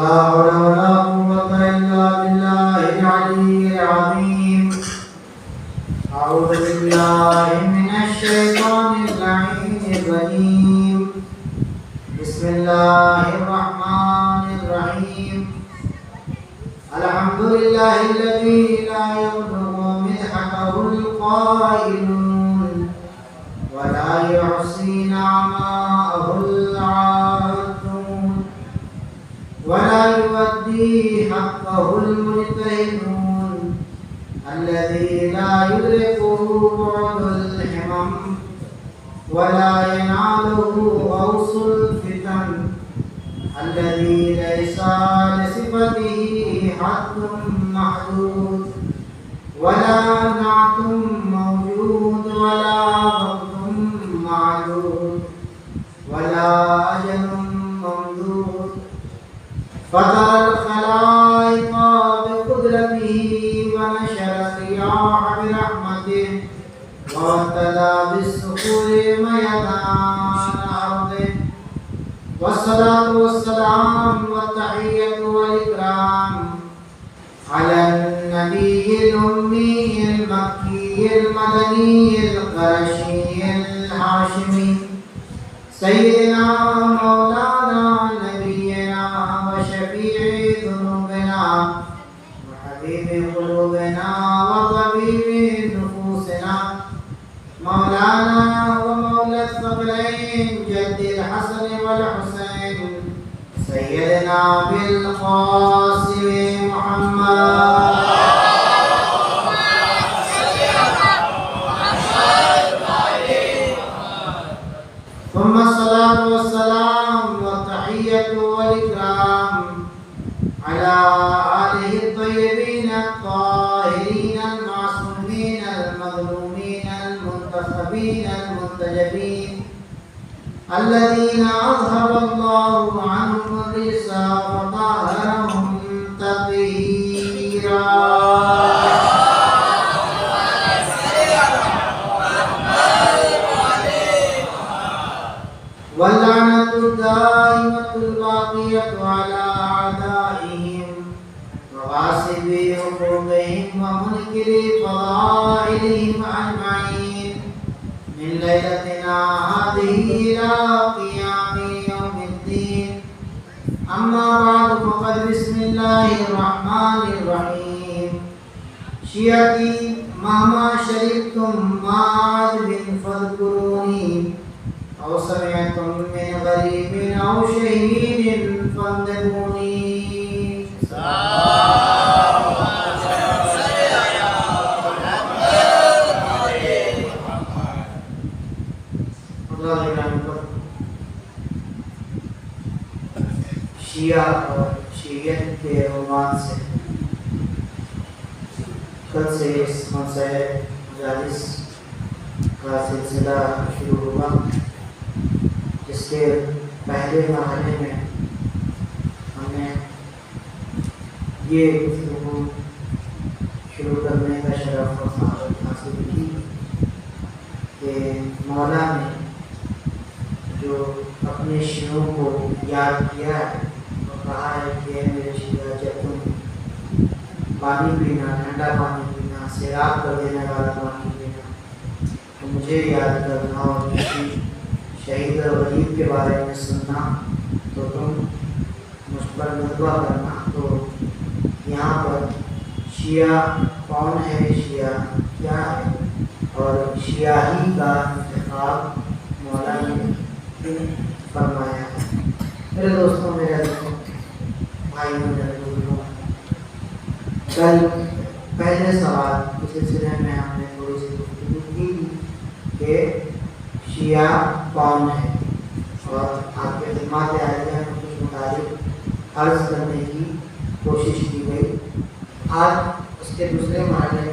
لا حول ولا قوة إلا بالله العلي العظيم. أعوذ بالله من الشيطان اللعين الرجيم. بسم الله الرحمن الرحيم. الحمد لله الذي لا يبلغ مدحته القائلون ولا يحصي نعماءه العادون ولا يؤدي حقه المجتهدون الذي لا يدركه بعد الحمم ولا يناله غوص الفتن الذي ليس لصفته حد محدود ولا نعت موجود ولا وقت معدود ولا أجل ممدود. فطر الخلائق بقدرته ونشر الرياح برحمته وابتدى بالسحور ميدان أرضه. والصلاة والسلام والتحية والإكرام على النبي الأمي المكي المدني القرشي الهاشمي سيدنا مولانا نبينا وشفيع ذنوبنا وحبيب قلوبنا وطبيب نفوسنا مولانا ومولى الثقلين جد الحسن والحسين سيدنا بالقاسم محمد. ثم الصلاة والسلام والتحية والإكرام على آله الطيبين الطاهرين المعصومين المظلومين المنتخبين المنتجبين الذين أظهر الله عنهم الرجس وطهرهم تطهيرا. واللعنة الدائمة الباقية على أعدائهم وغاصبي حقوقهم ومنكري فضائلهم أجمعين من ليلتنا هذه إلى قيام يوم الدين. أما بعد فقد بسم الله الرحمن الرحيم. شيعتي مهما شربتم مع عذب فاذكروني أو سمعتم من غريب أو شهيد فانذروني. شیعہ اور شیعیت کے عنوان سے کل سے اس مسئلہ مجالس کا سلسلہ شروع ہوا، جس کے پہلے مرحلے میں ہم نے یہ گفتگو شروع کرنے کا شرف اور سعادت حاصل کی کہ مولا نے جو اپنے شیعوں کو یاد کیا ہے اور کہا ہے کہ میرے شیعہ جب تم پانی پینا، ٹھنڈا پانی پینا، سیراب کر دینے والا پانی پینا تو مجھے یاد کرنا، اور کسی شہید اور غریب کے بارے میں سننا تو تم مجھ پر ندوہ کرنا. تو یہاں پر شیعہ کون ہے، شیعہ کیا ہے، اور شیعی کا انتخاب مولا نے فرمایا ہے. میرے دوستوں، میرے بھائیوں، میرے بزرگوں، کل پہلے سوال کے سلسلے میں ہم نے تھوڑی سی گفتگو کی کہ شیعہ کون ہے، اور آپ کے خدمات عالیہ میں کچھ مطابق عرض کرنے کی کوشش کی گئی. آج اس کے دوسرے مرحلے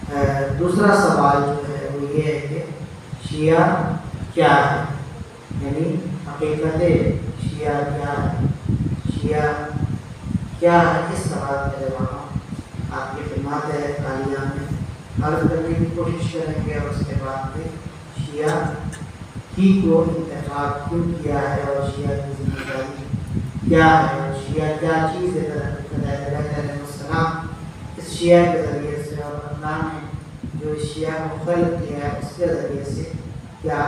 میں دوسرا سوال جو ہے وہ یہ ہے کہ شیعہ کیا ہے، یعنی حقیقت شیعہ کیا ہے، شیعہ کیا ہے. اس سوال کا جواب آپ کی خدمات عالیہ میں عرض کرنے کی کوشش کریں گے، اور اس کے بعد میں شیعہ ہی کو انتخاب کیوں کیا ہے اور شیعہ کی ذمہ داری کیا ہے اور شیعہ کیا چیز ہے علیہ السلام، اس شیعہ کے ذریعے سے اور اللہ نے جو شیعہ کو خلق کیا ہے اس کے ذریعے سے کیا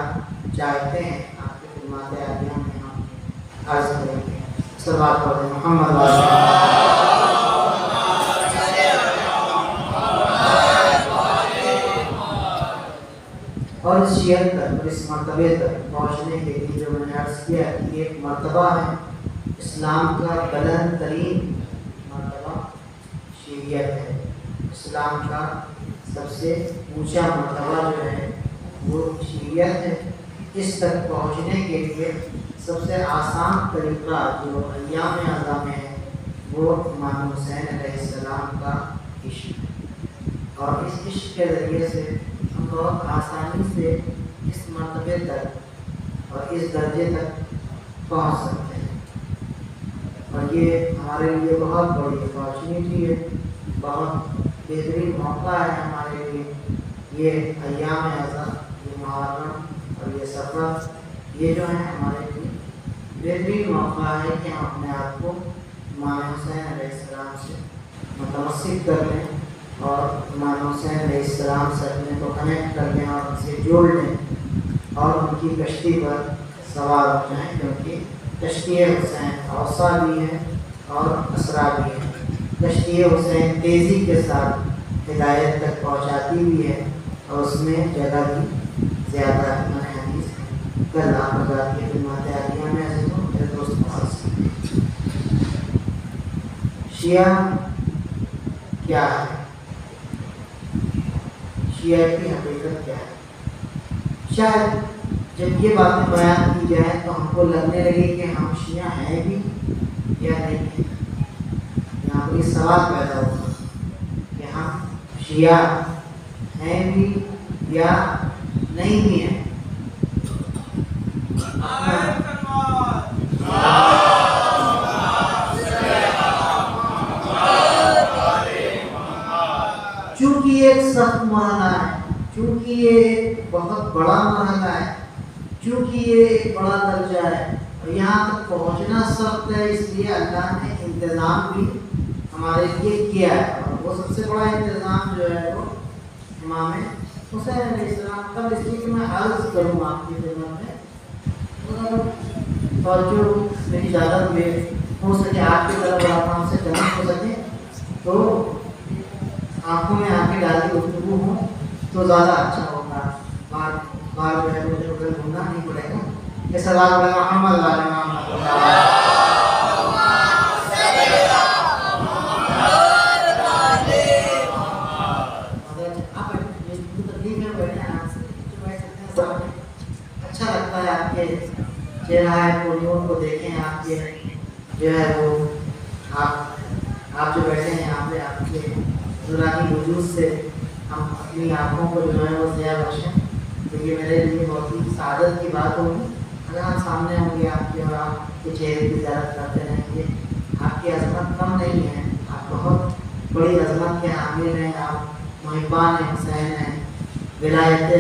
چاہتے ہیں آپ کی خدمات عالیہ میں ہم عرض کریں گے۔ صلوات پڑھیں محمد اور اس شیعت تک اور اس مرتبے تک پہنچنے کے لیے جو میں نے عرض کیا کہ ایک مرتبہ ہے اسلام کا بلند ترین مرتبہ شیعیت ہے، اسلام کا سب سے اونچا مرتبہ جو ہے وہ شیعیت ہے۔ اس تک پہنچنے کے لیے سب سے آسان طریقہ جو ایام اعظم میں ہے وہ امام حسین علیہ السلام کا عشق ہے، اور اس عشق کے ذریعے سے ہم بہت آسانی سے اس مرتبے تک اور اس درجے تک پہنچ سکتے ہیں، اور یہ ہمارے لیے بہت بڑی اپارچونیٹی ہے، بہت بہترین موقع ہے ہمارے لیے۔ یہ ایام اعظم، یہ محرم اور یہ سفر، یہ جو ہے ہمارے لیے بہترین موقع ہے کہ ہم اپنے آپ کو امام حسین علیہ السلام سے متمسک کر لیں اور امام حسین علیہ السلام سے اپنے کو کنیکٹ کر لیں اور ان سے جوڑ لیں اور ان کی کشتی پر سوار ہو جائیں، کیونکہ کشتی حسین اوسع بھی ہے اور اسرا بھی ہے۔ کشتی حسین تیزی کے ساتھ ہدایت تک پہنچاتی بھی ہے اور اس میں جگہ بھی زیادہ ہے۔ حدیث کل آپ حضرات کی خدمات عالیہ میں عزیزوں میرے دوست شیعہ کیا ہے، شیعہ کی حقیقت کیا ہے؟ شاید جب یہ باتیں بیان کی جائیں تو ہم کو لگنے لگے کہ ہم شیعہ ہیں بھی یا نہیں ہیں۔ یہاں پر یہ سوال پیدا ہوگا کہ ہم شیعہ ہیں بھی یا نہیں بھی ہیں۔ چونکہ یہ ایک سخت مرحلہ ہے، چونکہ یہ ایک بہت بڑا مرحلہ ہے، چونکہ یہ ایک بڑا درجہ ہے اور یہاں تک پہنچنا سخت ہے، اس لیے اللہ نے انتظام بھی ہمارے لیے کیا ہے، اور وہ سب سے بڑا انتظام جو ہے وہ امام حسین علیہ السلام کا۔ اس لیے کہ میں عرض کروں آپ کی خدمت میں، اور جو میری اجازت میں ہو سکے آپ کی طرف آپ سے کنیکٹ ہو سکے تو آنکھوں میں آنکھیں ڈال کے گفتگو ہوں تو زیادہ اچھا ہوگا۔ بار جو ہے مجھے ادھر گھومنا نہیں پڑے گا۔ یہ سوال پڑے گا محمد اچھا لگتا ہے آپ کے چہرہ پولیوں کو دیکھیں، آپ کے جو ہے وہ آپ جو بیٹھے ہیں یہاں پہ، آپ کے نورانی وجود سے ہم اپنی آنکھوں کو جو ہے وہ ضیاء بخشیں، تو یہ میرے لیے بہت ہی سعادت کی بات ہوگی اگر ہم سامنے ہوں گے آپ کے اور آپ کے چہرے کی زیارت کرتے رہیں گے۔ آپ کی عظمت کم نہیں ہے، آپ بہت بڑی عظمت کے حامل ہیں، آپ محبان حسین ہیں، ولایت سے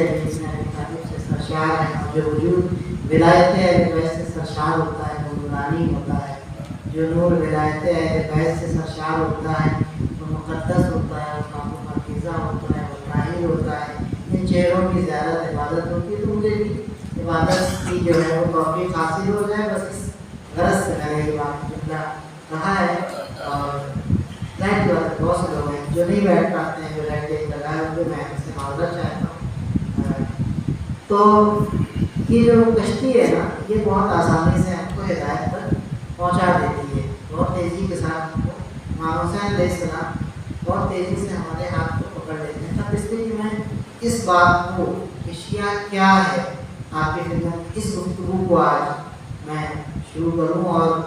سرشار ہیں، اور جو وجود ولایت سے سرشار ہوتا ہے وہ نورانی ہوتا ہے، جو نور ولایت سے سرشار ہوتا ہے وہ مقدس ہوتا ہے، اس کا مقدسہ ہوتا ہے، وہ طاہر ہوتا ہے۔ ان چہروں کی زیارت عبادت ہوتی ہے، تو مجھے بھی عبادت کی جو ہے وہ توفیق حاصل ہو جائے، بس اس غرض سے میں نے یہ بات جملہ کہا ہے۔ اور ظاہر بات بہت سے لوگ ہیں جو نہیں بیٹھ پاتے ہیں، جو بیٹھ کے لگائے ہوئے، میں ان سے معذرت چاہتا ہوں۔ تو یہ جو کشتی ہے نا، یہ بہت آسانی سے ہم کو ہدایت پر پہنچا دیتی ہے، بہت تیزی کے ساتھ ہم کو امام حسین علیہ السلام بہت تیزی سے ہمارے ہاتھ کو پکڑ لیتے ہیں۔ تب اس لیے کہ میں اس بات کو کہ شیعہ کیا ہے آپ کی خدمت، اس گفتگو کو آج میں شروع کروں اور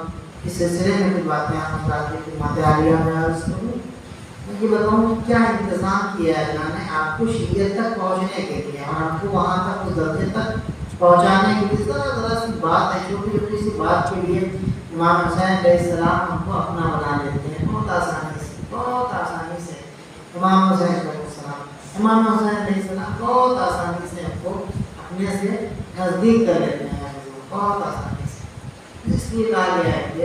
اس سلسلے میں کچھ باتیں آپ کی خدمت عالیہ میں عرض کروں۔ میں یہ بتاؤں کہ کیا انتظام کیا ہے اللہ نے آپ کو شیعیت تک پہنچنے کے لیے اور آپ کو وہاں تک اس درجے تک پہنچانے کے لیے۔ ذرا سی بات ہے، چھوٹی چھوٹی سی بات کے لیے امام حسین علیہ السلام ہم کو اپنا بنا لیتے ہیں بہت آسانی سے، بہت آسانی سے۔ امام حسین علیہ السلام بہت آسانی سے ہم کو اپنے سے نزدیک کر لیتے ہیں، بہت آسانی سے۔ اس لیے کہا گیا ہے کہ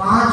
5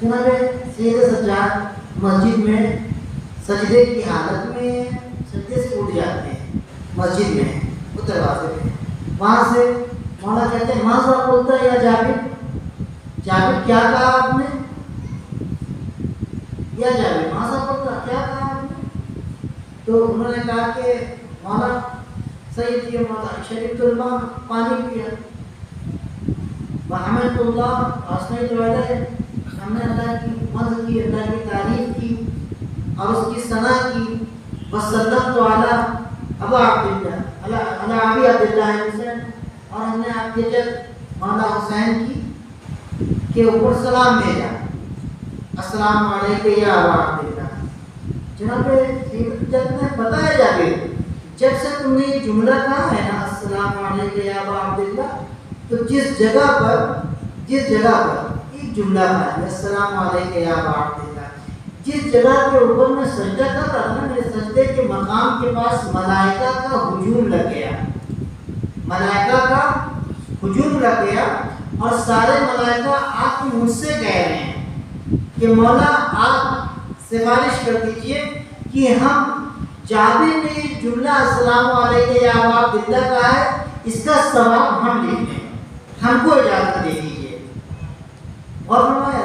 جناب سید سجاد مسجد میں سجدے کی حالت میں سجدے سے اٹھ جاتے ہیں، مسجد میں وہ دروازے پہ، وہاں سے مولا کہتے ہیں ماذا قلت یا جابر، جابر کیا کہا آپ نے، یا جابر ماذا قلت کیا کہا آپ نے؟ تو انہوں نے کہا کہ مولا سید یہ مولا شریف الماء پانی پیا، وحمد اللہ حسنیت علیہ، ہم نے اللہ کی مدد کی، اللہ کی تعریف کی اور اس کی ثنا کی، وسلمت علی ابا عبداللہ علی ابی عبداللہ حسین، اور ہم نے آپ کے جد مولا حسین کی کے اوپر سلام بھیجا، السلام علیکم یا ابا عبداللہ۔ جناب جب میں بتایا جاگے جب سے تم نے یہ جملہ کہا ہے نا السلام علیکم یا ابا عبداللہ، تو جس جگہ پر ایک جملہ ہے السلام علیکم یا ابا عبداللہ، جس جگہ کے اوپر میں سجدہ کر رہا تھا میرے سجدے کے مقام کے پاس ملائکہ کا ہجوم لگ گیا، ملائکہ کا ہجوم لگ گیا، اور سارے ملائکہ آپ مجھ سے کہہ رہے ہیں کہ مولا آپ سفارش کر دیجئے کہ ہم جابر نے جملہ السلام علیکم یا ابا عبداللہ کہا ہے، اس کا ثواب ہم لکھ لیں، ہم کو اجازت دے دیجیے۔ اور فرمایا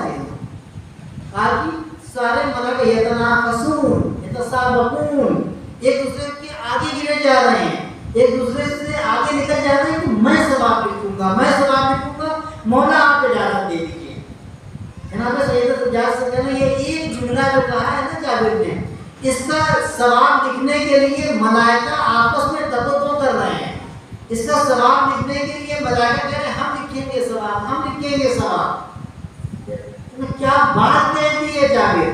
کہا کہ سارے ملائکہ یتنافسون یتسابقون، ایک دوسرے کے آگے گرے جا رہے ہیں، ایک دوسرے سے آگے نکل جا رہے ہیں کہ میں ثواب لکھوں گا، میں ثواب لکھوں گا، مولا آپ اجازت دے دیجیے۔ جناب سید سجاد سے کہنا یہ ایک جملہ جو کہا ہے نا جابر نے، اس کا ثواب لکھنے کے لیے ملائکہ آپس میں تبادلہ کر رہے ہیں، اس کا ثواب لکھنے کے لیے ملائکہ کہہ رہے ہیں ہم لکھیں گے ثواب، ہم لکھیں گے ثواب۔ تم نے کیا بات کہہ دی ہے جابر،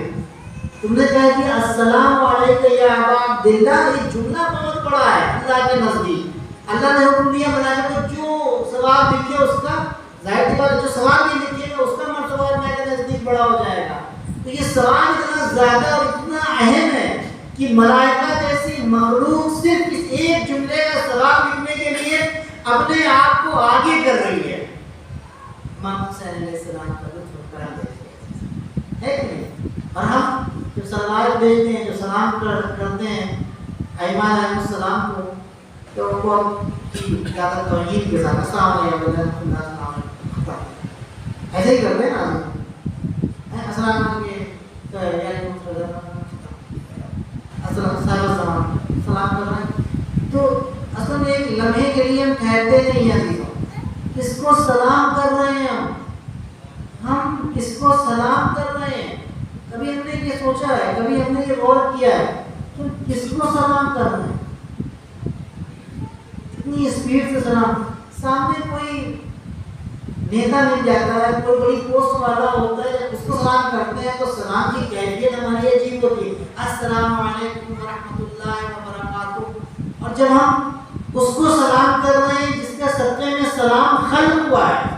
تم نے کہہ دیا السلام علیکم یا ابا عبداللہ، یہ جملہ بہت بڑا ہے اللہ کے نزدیک۔ اللہ نے حکم دیا ملائکہ کو جو ثواب لکھے اس کا، ظاہر سی بات جو ثواب نہیں لکھے گا اس کا مرتبہ اللہ کے نزدیک بڑا ہو جائے گا۔ تو یہ ثواب اتنا زیادہ اور اتنا اہم ہے کہ ملائکہ جیسی مخلوق صرف اس ایک جملے کا ثواب لکھنے کے لیے اپنے آپ کو آگے کر رہی ہے۔ امام حسین علیہ السلام کا لطف کرم دیکھتے ہے کہ نہیں؟ اور ہم جو سلوات بھیجتے ہیں، جو سلام کرتے ہیں ائمہ علیہ السلام کو، تو ان کو زیادہ توحید کے ساتھ السلام علیکم ایسے ہی کرتے ہیں نا، السلام علیکم السلام سلام کر رہے ہیں، تو اصل میں ایک لمحے کے لیے ہم ٹھہرتے نہیں ہیں عزیزوں، کس کو سلام کر رہے ہیں ہم کس کو سلام کر رہے ہیں؟ کبھی ہم نے یہ سوچا ہے، کبھی ہم نے یہ غور کیا ہے کہ کس کو سلام کر رہے ہیں؟ اتنی اسپیڈ سے سلام، سامنے کوئی نیتا مل جاتا ہے، کوئی بڑی پوسٹ والا ہوتا ہے، جب اس کو سلام کرتے ہیں تو سلام کی کیفیت ہماری عجیب ہوتی ہے، السلام علیکم ورحمۃ اللہ وبرکاتہ۔ اور جب ہم اس کو سلام کر رہے ہیں جس کے صدقے میں سلام خلق ہوا ہے،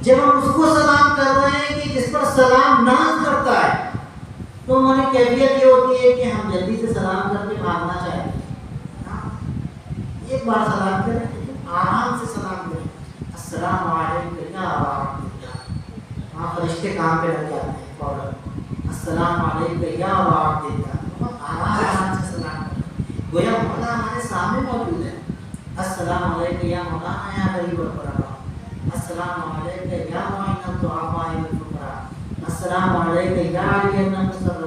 جب ہم اس کو سلام کر رہے ہیں کہ جس پر سلام ناز کرتا ہے، تو ہماری کیفیت یہ ہوتی ہے کہ ہم جلدی سے سلام کر کے بھاگنا چاہتے ہیں۔ ایک بار سلام کریں لیکن آرام سے سلام کریں، السلام علیکم یا ابا عبداللہ، وہاں فرشتے کام پہ لگ جاتے ہیں فوراً، السلام علیکم یا ابا عبداللہ، آرام سے سلام کریں، گویا مولا ہمارے سامنے موجود ہے، السلام علیکم یا مولانا یا غریب الغرباء، السلام علیکم یا معین الضعفاء والفقراء، السلام علیکم یا علی المسرۃ،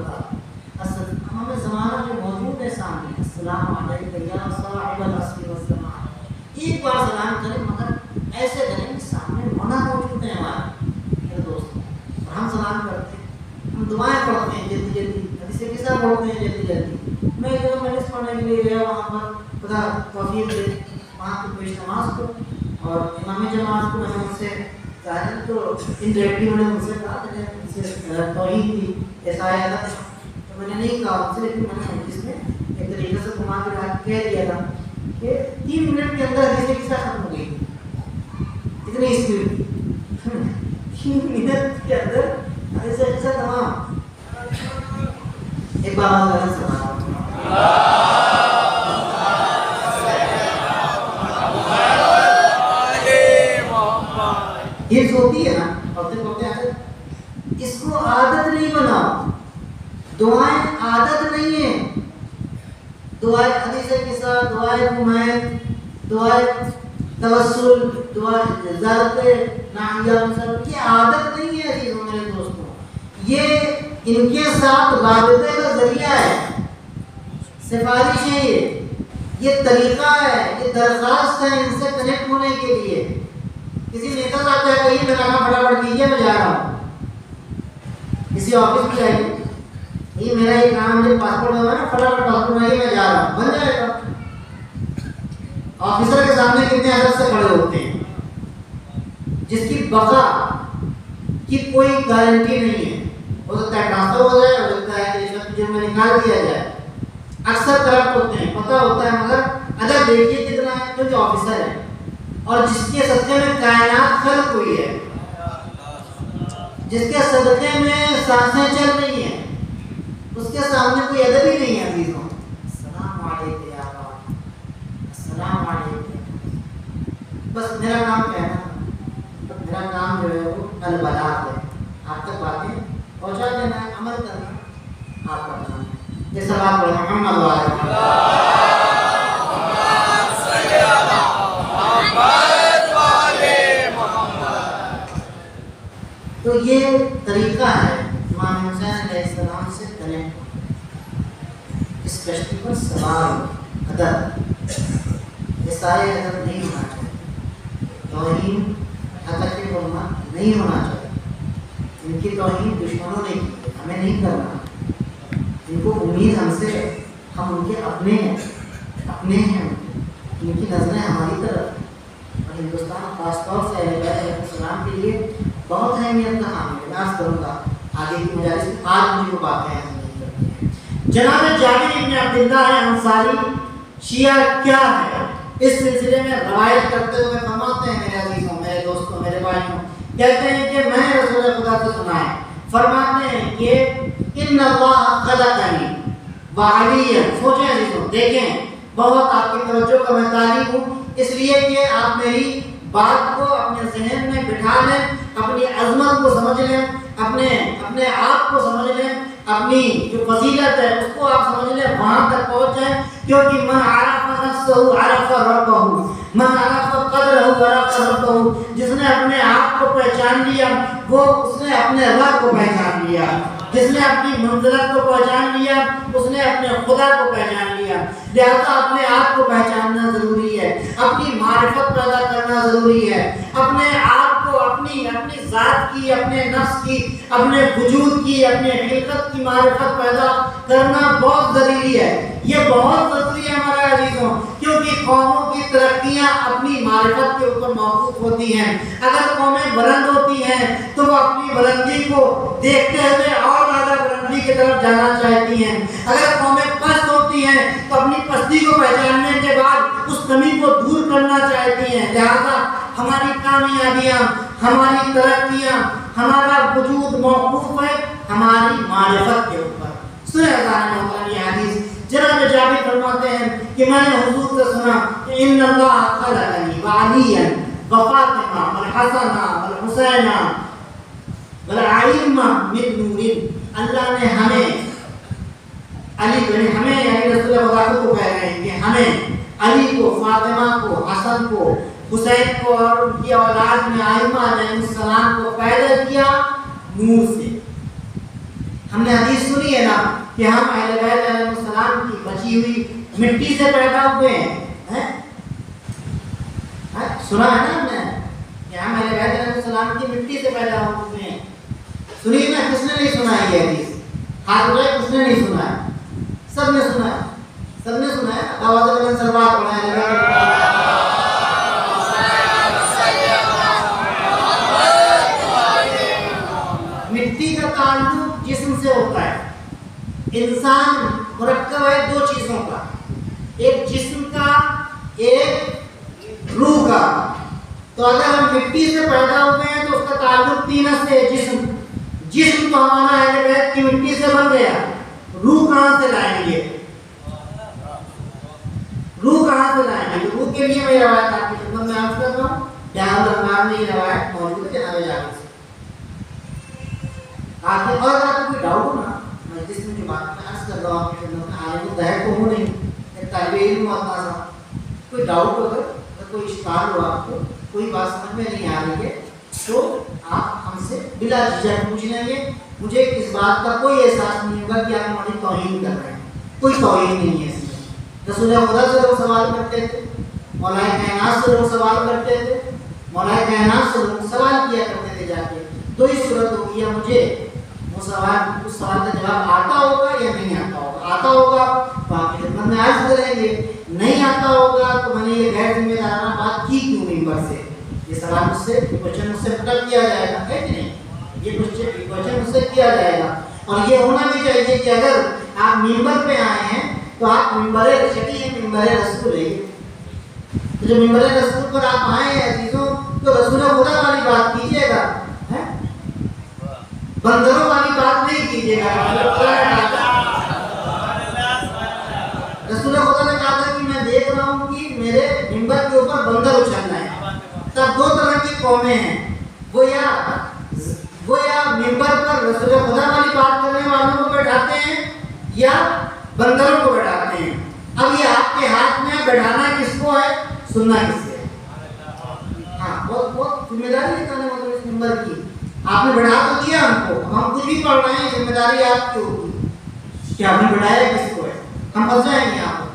ہمیں زمانہ جو موجود ہے سامنے، السلام علیکم یا صاحب العصر والزمان۔ ایک بار سلام کریں مگر ایسے کریں کہ سامنے مولا موجود ہے ہمارے میرے دوست، اور ہم سلام کرتے ہیں، ہم دعائیں پڑھتے ہیں جلدی جلدی، حدیث قصہ پڑھتے ہیں جلدی جلدی۔ میں جو مجلس پڑھنے کے لیے گیا وہاں پر خدا توفیق دے، وہاں کی پیش نماز کو اور امام جماعت کو میں نے ان سے ظاہر تو انڈائریکٹلی میں نے ان سے کہا کہ ان سے توحید کی ایسا آیا تھا، تو میں نے نہیں کہا ان سے، لیکن میں نے اس میں ایک طریقے سے گھما کے کہہ دیا تھا کہ 3 منٹ کے اندر حدیث قصہ ختم ہو گئی، اتنی اسپیڈ 3 منٹ کے اندر حدیث قصہ تمام۔ ایک بار حفظ ہوتی ہے نا، پڑھتے پڑھتے اس کو عادت نہیں بناؤ. دعائیں عادت نہیں ہیں. دعائیں حدیث کے ساتھ، دعائیں کمائن، دعائیں توسل، دعائیں زیارت ناحیہ مسلم، یہ عادت نہیں ہے عزیزوں میرے دوستوں. یہ ان کے ساتھ رابطے کا ذریعہ ہے، سفارش ہے، یہ طریقہ ہے، یہ درخواست ہے ان سے کنیکٹ ہونے کے لیے. کسی نیتا صاحب سے کہیے میرا کام فٹافٹ کیجیے میں جا رہا ہوں. کسی آفس میں جائیے، یہ میرا یہ کام مجھے پاسپورٹ ہوا نا، فٹافٹ پاسپورٹ بنائیے میں جا رہا ہوں، بن جائے گا. آفیسر کے سامنے کتنے عدد سے کھڑے ہوتے ہیں جس کی بقا کی کوئی گارنٹی نہیں ہے. ہو سکتا ہے ٹرانسفر ہو جائے، ہو سکتا ہے کہ رشوت جرم میں نکال دیا جائے. اکثر کرپٹ ہوتے ہیں، پتہ ہوتا ہے، مگر اگر دیکھیے کتنا ہے کیونکہ آفیسر ہے اور جس کے صدقے میں کائنات خلق ہوئی ہے، جس کے صدقے میں سانسیں چل رہی ہیں، اس کے سامنے کوئی ادب ہی نہیں ہے عزیزوں. السلام علیکم یا اللہ، السلام علیکم. بس میرا کام کیا ہے نا، میرا کام جو ہے وہ البلاغ ہے، آپ تک باتیں پہنچا دینا ہے، عمل کرنا آپ کا کام ہے. یہ سب آپ پڑھیں محمد وعلیہ تو یہ طریقہ ہے امام حسین علیہ السلام سے کنیکٹ ہونا. اس کشتی پر سوار ادب، یہ سارے ادب نہیں ہونا چاہیے. توہین حقیقت علماء نہیں ہونا چاہیے. ان کی توہین دشمنوں نے کی، ہمیں نہیں کرنا. ان کو امید ہم سے، ہم ان کے اپنے ہیں، ان کی نظریں ہماری طرف. اور ہندوستان خاص طور سے اہل بیت علیہ السلام کے لیے بہت اہمیت کا حامل ہے. میں عرض کروں گا آگے کی مجالس میں، آج مجھے وہ باتیں ایسی نہیں کرتی ہیں. جناب جابر بن عبداللہ انصاری شیعہ کیا ہے، اس سلسلے میں روایت کرتے ہوئے فرماتے ہیں میرے عزیزوں، میرے دوستوں، میرے بھائیوں، کہتے ہیں کہ میں نے رسول خدا سے سنا ہے، فرماتے ہیں کہ ان اللہ خلقنی وعلی. سوچیں عزیزوں، دیکھیں بہت آپ کی توجہ کا میں طالب ہوں، اس لیے کہ آپ میری بات کو اپنے ذہن میں بٹھا لیں، اپنی عظمت کو سمجھ لیں، اپنے آپ کو سمجھ لیں، اپنی جو فضیلت ہے اس کو آپ سمجھ لیں، وہاں تک پہنچ جائیں. کیونکہ من عرف نفسہ عرف ربہ، من عرف قدرہ عرف ربہ. جس نے اپنے آپ کو پہچان لیا وہ اس نے اپنے رب کو پہچان لیا. جس نے اپنی منزلت کو پہچان لیا اس نے اپنے خدا کو پہچان لیا. لہذا اپنے آپ کو پہچاننا ضروری ہے، اپنی معرفت پیدا کرنا ضروری ہے، اپنے آپ کو اپنی ذات کی، اپنے نفس کی، اپنے وجود کی، اپنے حقیقت کی معرفت پیدا کرنا بہت ضروری ہے. یہ بہت ضروری ہے ہمارے عزیزوں، کیونکہ قوموں کی ترقیاں اپنی معرفت کے اوپر موقوف ہوتی ہیں. اگر قومیں بلند ہوتی ہیں تو وہ اپنی بلندی کو دیکھتے ہوئے اور زیادہ بلندی کی طرف جانا چاہتی ہیں. اگر قومیں پست ہوتی ہیں تو اپنی پستی کو پہچاننے کے بعد اس کمی کو دور کرنا چاہتی ہیں. لہذا ہماری کامیابیاں، ہماری ترقیاں، ہمارا وجود موقوف ہے ہماری معرفت کے اوپر. سنیں اذان محترم یہ حدیث، جناب جابر فرماتے ہیں کہ میں نے حضور سے سنا کہ ان اللہ خلقنی وعلیا وفاطمہ والحسن والحسین والائمہ من نور. اللہ نے ہمیں ہمیں یعنی رسول خدا کو کہہ رہے ہیں کہ ہمیں علی کو، فاطمہ کو، حسن کو، حسین کو اور ان کی اولاد میں ائمہ علیہ السلام کو پیدا کیا نور سے. ہم نے حدیث سنی ہے نا کہ ہم اہل بیت علیہ السلام کی بچی ہوئی مٹی سے پیدا ہوئے ہیں. سنا ہے نا ہم نے کہ ہم اہل بیت علیہ السلام کی مٹی سے پیدا ہوئے ہیں. سنی نا؟ کس نے نہیں سنا ہے یہ حدیث؟ ہاتھ اٹھائے کس نے نہیں سنا ہے؟ سب نے سنا ہے، سب نے سنا ہے. آواز بلند سلوات پڑھیں. مٹی کا تعلق جسم سے ہوتا ہے. انسان مرکب ہے دو چیزوں کا، ایک جسم کا، ایک روح کا. تو اگر ہم مٹی سے پیدا ہوئے ہیں تو اس کا تعلق تین سے جسم. جسم تو ہمارا اہل بیت کی مٹی سے بن گیا، روح کہاں سے لائیں گے؟ روح کہاں سے لائیں گے؟ روح کے لیے میں روایت آپ کی خدمت میں عرض کر رہا ہوں. جہاں دربار میں یہ روایت موجود ہے جناب جابر سے. آگے اور اگر آپ کو کوئی ڈاؤٹ ہو نا جس میں جو بات میں عرض کر رہا ہوں آپ کی خدمت میں، عالم الظاہر تو ہو نہیں، ایک طالب علم ہو اپنا سا، کوئی ڈاؤٹ ہو اگر کوئی اشکال ہو آپ کو، کوئی بات سمجھ میں نہیں آ رہی ہے تو آپ ہم سے بلا جھجک پوچھ لیں گے. مجھے اس بات کا کوئی احساس نہیں ہوگا کہ آپ ہماری توہین کر رہے ہیں، کوئی توہین نہیں ہے اس میں. رسول خدا سے لوگ سوال کرتے تھے، مولا کائنات سے لوگ سوال کرتے تھے، مولا کائنات سے لوگ سوال کیا کرتے تھے جا کے. تو اس صورت ہوگی مجھے وہ سوال، اس سوال کا جواب آتا ہوگا یا نہیں آتا ہوگا. آتا ہوگا تو آپ کی خدمت میں عرض کریں گے، نہیں آتا ہوگا تو میں نے یہ غیر ذمہ دارانہ بات کی کیوں ممبر سے. یہ سوال مجھ سے کوشچن مجھ سے پٹک کیا جائے گا، ہے کہ نہیں؟ یہ کوشچن مجھ سے کیا جائے گا. اور یہ ہونا بھی چاہیے کہ اگر آپ ممبر پہ آئے ہیں تو آپ ممبر شکی ہے، ممبر رسول ہے. جو ممبر رسول پر آپ آئے ہیں عزیزوں تو رسول خدا والی بات کیجیے گا، بندروں والی بات نہیں کیجیے گا. رسول خدا نے کہا تھا کہ میں دیکھ رہا ہوں کہ میرے ممبر کے اوپر بندر اچھل رہے ہیں. تب دو طرح کی قومیں ہیں، وہ یا ممبر پر رسول خدا والی بات کرنے والوں کو بیٹھاتے ہیں یا بندروں کو بیٹھاتے ہیں. اب یہ آپ کے ہاتھ میں بیٹھانا کس کو ہے، سننا کس سے ہے. ہاں بہت ذمہ داری ہے مطلب اس ممبر کی. آپ نے بڑھا تو دیا ہم کو، ہم کچھ بھی پڑھ رہے ہیں، ذمہ داری آپ کی ہوگی کہ آپ نے بڑھایا کس کو ہے. ہم پھنس جائیں گے یہاں پر،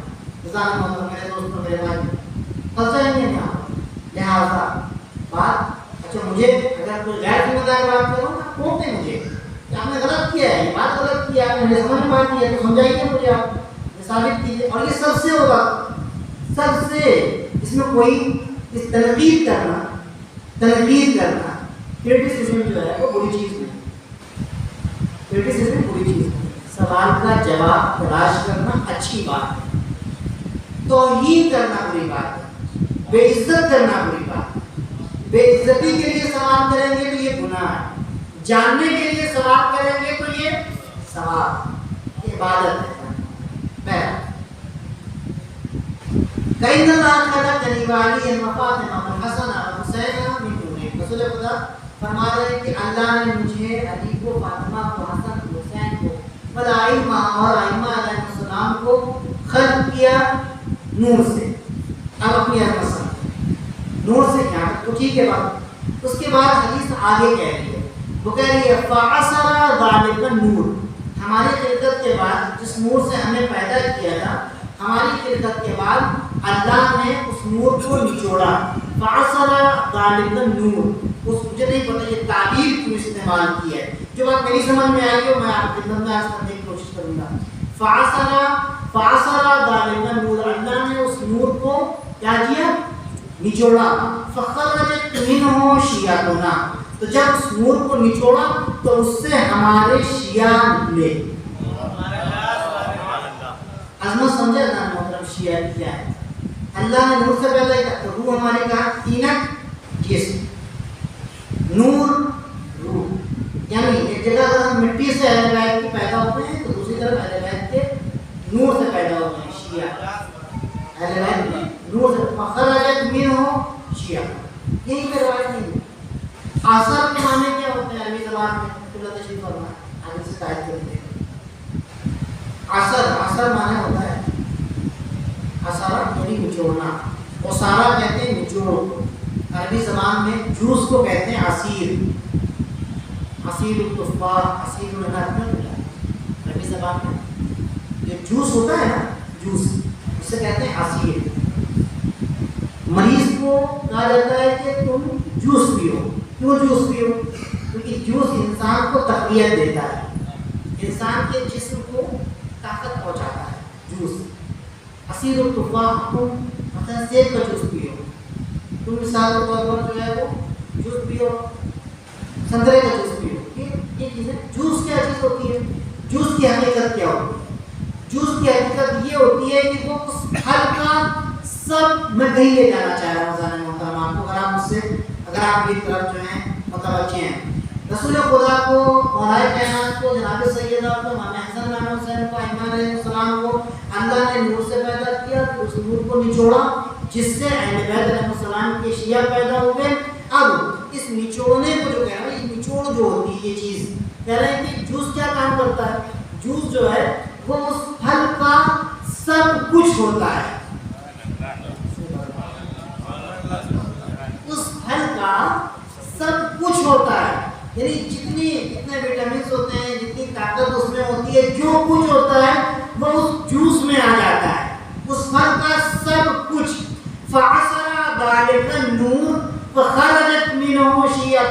میرے دوستوں میرے بھائی پھنس جائیں گے یہاں پر. لہٰذا بات اچھا مجھے اگر کوئی غیر ذمہ دار بات کرو نا ٹوکتے مجھے کہ آپ نے غلط کیا ہے، یہ بات غلط کی ہے، آپ نے سمجھ میں بات کی ہے تو سمجھائیے مجھے، آپ ثابت کیجیے. اور یہ سب سے ہوگا، سب سے. اس میں کوئی تنقید کرنا کرٹیسزم جو ہے وہ بری چیز نہیں. کرٹیسزم بری چیز نہیں، سوال کا جواب تلاش کرنا اچھی بات ہے. توہین کرنا بری بات ہے، بے عزت کرنا بری بات ہے. بے عزتی کے لیے سوال کریں گے تو یہ گناہ ہے، جاننے کے لیے سوال کریں گے تو یہ ثواب، یہ عبادت ہے. کئی دفعہ خدا کریم علی فاطمہ حسن اور حسین من دون. رسول خدا فرما رہے ہیں کہ اللہ نے مجھے علی کو، فاطمہ کو، حسن کو، حسین کو، ائمہ اور ائمہ علیہ السلام کو خلق کیا نور سے. اب اپنی عظمت سمجھیں، نور سے کیا تو ٹھیک ہے بات. اس کے بعد حدیث آگے کہہ رہی ہے، وہ کہہ رہی ہے فَعَصَرَ ذَلِكَ النُّورُ. ہماری خلقت کے بعد جس نور سے ہمیں پیدا کیا تھا، ہماری خلقت کے بعد اللہ نے اس نور کو نچوڑا. فَعَصَرَ ذَلِكَ النُّورُ. مجھے نہیں پتہ یہ تعبیر کیوں استعمال کی ہے، جو بات میری سمجھ میں آئی ہو میں آپ کی خدمت میں عرض کرنے کی کوشش کروں گا. فَعَصَرَ ذَلِكَ النُّورُ. اللہ نے اس نور کو کیا کیا، نچوڑا. فَخَرَجَتْ مِنْهُ شِيَعُنَا. تو جب اس نور کو نچوڑا تو اس سے ہمارے شیعہ نکلے. عظمت سمجھے نا محترم، شیعہ کیا ہے. اللہ نے نور سے پیدا کیا تو روح ہماری کہا تینت جسم، نور روح. یعنی ایک جگہ اگر ہم مٹی سے اہل بیت کی پیدا ہوتے ہیں تو دوسری طرف اہل بیت کے نور سے پیدا ہوتے ہیں. شیعہ اہل بیت نور سے. فخرجت منہ شیعہ، یہی پہ روایت نہیں ہے. اثر کے معنی کیا ہوتے ہیں عربی زبان میں؟ قبلہ تشریف فرما آگے سے قائد کرتے ہیں. اثر معنی ہوتا ہے اثارہ یعنی نچوڑنا. اسارہ کہتے ہیں نچوڑ. عربی زبان میں جوس کو کہتے ہیں عصیر. عصیر التفاح، عصیر العنب. عربی زبان میں جو جوس ہوتا ہے نا، جوس اسے کہتے ہیں عصیر. مریض کو کہا جاتا ہے کہ تم جوس پیو. کیوں جوس پیو؟ کیونکہ جوس انسان کو تقویت دیتا ہے، انسان کے جسم کو طاقت پہنچاتا ہے. جوس عصیر التفاح، تم مثلا سیب کا جوس پیو، تم مثال کے طور پر جو ہے وہ جوس پیو، سنترے کا جوس پیو. یہ چیزیں جوس کیا چیز ہوتی ہے؟ جوس کی حقیقت کیا ہوتی ہے؟ جوس کی حقیقت یہ ہوتی ہے کہ وہ اس پھل کا سب میں کہیں لے جانا چاہ رہا ہوں. ذرا محترم آپ کو اگر آپ کی طرف جو ہیں متوجہ ہیں، رسول خدا کو، مولا کائنات کو، جناب سیدہ کو، امام حسن امام حسین کو، ائمہ علیہ السلام کو اللہ نے نور سے پیدا کیا. اس نور کو نچوڑا جس سے اہل بیت علیہ السلام کے شیعہ پیدا ہوئے. اب اس نچوڑنے کو جو کہہ رہا ہے، یہ نچوڑ جو ہوتی ہے یہ چیز کہہ رہے ہیں کہ جوس کیا کام کرتا ہے؟ جوس جو ہے وہ اس پھل کا سب کچھ ہوتا ہے، اس پھل کا سب کچھ ہوتا ہے، یعنی جتنے وٹامنس ہوتے ہیں، جتنی طاقت اس میں ہوتی ہے، جو کچھ ہوتا ہے وہ اس جوس میں آ جاتا ہے، اس پھل کا سب کچھ۔ فَعَصَرَ ذَلِكَ النُّورُ فَخَرَجَتْ مِنْهُ شِيَعٌ،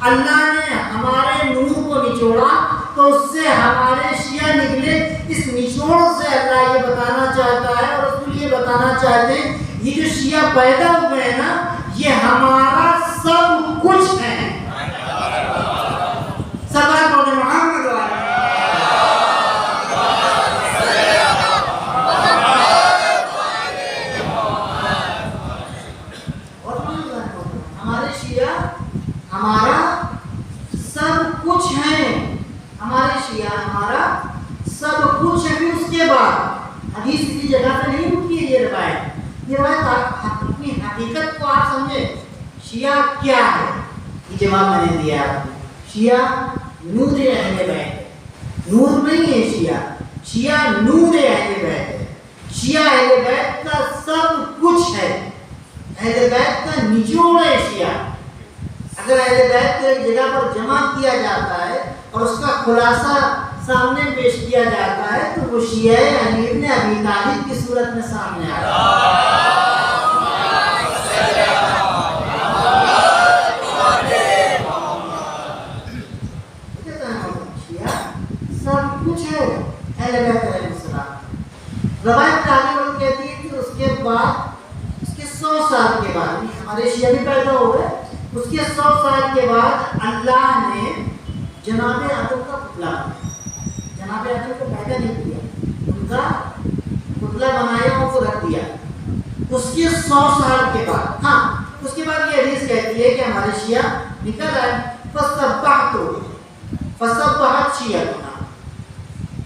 اللہ نے ہمارے نور کو نچوڑا تو اس سے ہمارے شیعہ نکلے۔ اس نچوڑ سے اللہ یہ بتانا چاہتا ہے اور رسول یہ بتانا چاہتے ہیں یہ جو شیعہ پیدا ہوئے ہیں نا یہ ہمارا سب کچھ ہے۔ صدق محمد ہمارے شیعہ ہمارا سب کچھ ہے، ہمارے شیعہ ہمارا سب کچھ ہے۔ پھر اس کے بعد حدیث کسی جگہ پہ نہیں رکی ہے، یہ روایت اپنی حقیقت کو آپ سمجھے شیعہ کیا ہے، یہ جواب میں نے دیا آپ کو۔ شیعہ نور اہل بیت ہے، نور نہیں ہے شیعہ، شیعہ نور اہل بیت ہے، شیعہ اہل بیت کا سب کچھ ہے، اہل بیت کا نچوڑ ہے شیعہ۔ اگر اہل بیت کو ایک جگہ پر جمع کیا جاتا ہے اور اس کا خلاصہ سامنے پیش کیا جاتا ہے تو وہ شیعہ علی ابن ابی طالب کی صورت میں سامنے آتا ہے۔ سب کچھ ہے اہل بیت علیہ السلام۔ روایت تعلیم کہتی ہے کہ اس کے بعد اس کے 100 سال کے بعد ہمارے شیعہ بھی پیدا ہو گئے، اس کے 100 سال کے بعد اللہ نے جناب آدم کا پتلا بنایا، جناب آدم کو پیدا نہیں کیا، ان کا پتلا بنایا اور کو رکھ دیا۔ اس کے 100 سال کے بعد ہاں اس کے بعد یہ حدیث کہتی ہے کہ ہمارے شیعہ نکل آئے، فَسَبَّحَتْ شِیَعَتُنَا،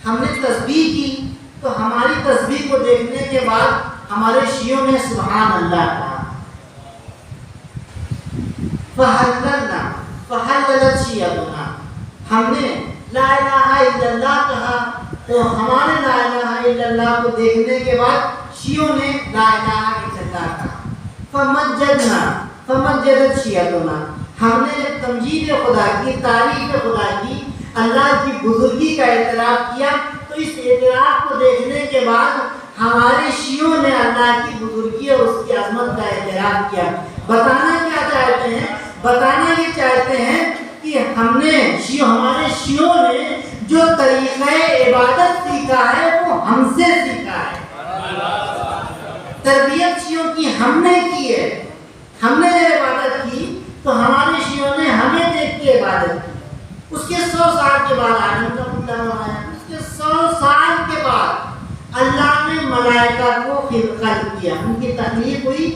ہم نے تسبیح کی تو ہماری تسبیح کو دیکھنے کے بعد ہمارے شیعوں نے سبحان اللہ کہا۔ فَحَلَّلَتْ شِیَعَتُنَا، ہم نے لا الہ الا اللہ کہا تو ہمارے لا الہ الا اللہ کو دیکھنے کے بعد شیعوں نے لا الہ الا اللہ کہا۔ فَمَجَّدَتْ شِیَعَتُنَا، ہم نے جب تمجید خدا کی، تعریف خدا کی، اللہ کی بزرگی کا اعتراف کیا تو اس اعتراف کو دیکھنے کے بعد ہمارے شیعوں نے اللہ کی بزرگی اور اس کی عظمت کا اعتراف کیا۔ بتانا کیا چاہتے ہیں؟ بتانا یہ چاہتے ہیں کہ ہم نے ہمارے شیعوں نے جو طریقہ عبادت سیکھا ہے وہ ہم سے سیکھا ہے۔ تربیت شیعوں کی ہم نے کی ہے، ہم نے جب عبادت کی تو ہمارے شیعوں نے ہمیں دیکھ کے عبادت کی۔ اس کے 100 سال کے بعد آدم کا پتلا بنایا، اس کے 100 سال کے بعد اللہ نے ملائکہ کو خلق کیا، ان کی تخلیق ہوئی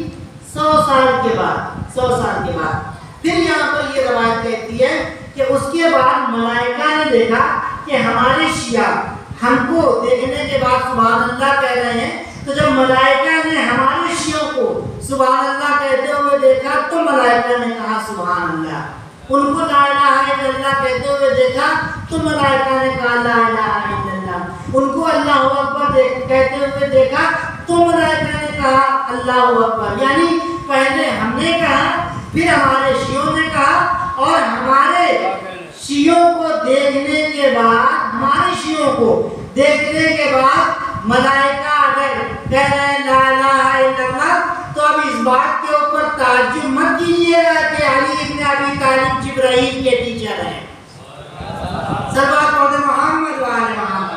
100 سال کے بعد، 100 سال کے بعد۔ پھر یہاں پر یہ روایت کہتی ہے کہ اس کے بعد ملائکہ نے دیکھا کہ ہمارے شیعہ ہم کو دیکھنے کے بعد سبحان اللہ کہہ رہے ہیں، تو جب ملائکہ نے ہمارے شیعوں کو سبحان اللہ کہتے ہوئے دیکھا تو ملائکہ نے کہا سبحان اللہ، ان کو لا الہ الا اللہ کہتے ہوئے دیکھا تو ملائکہ نے کہا لا الہ الا اللہ، ان کو اللہ اکبر کہتے ہوئے دیکھا تو ملائکہ نے کہا اللہ اکبر۔ یعنی پہلے ہم نے کہا، پھر ہمارے شیعوں نے کہا، اور ہمارے شیعوں کو دیکھنے کے بعد، ہمارے شیعوں کو دیکھنے کے بعد ملائکہ اگر کہہ رہے ہیں لا الہ الا اللہ تو اب اس بات کے اوپر تعجب مت کیجیے گا کہ علی ابن ابی طالب جبرائیل کے ٹیچر ہیں۔ صلوات محمد و آل محمد۔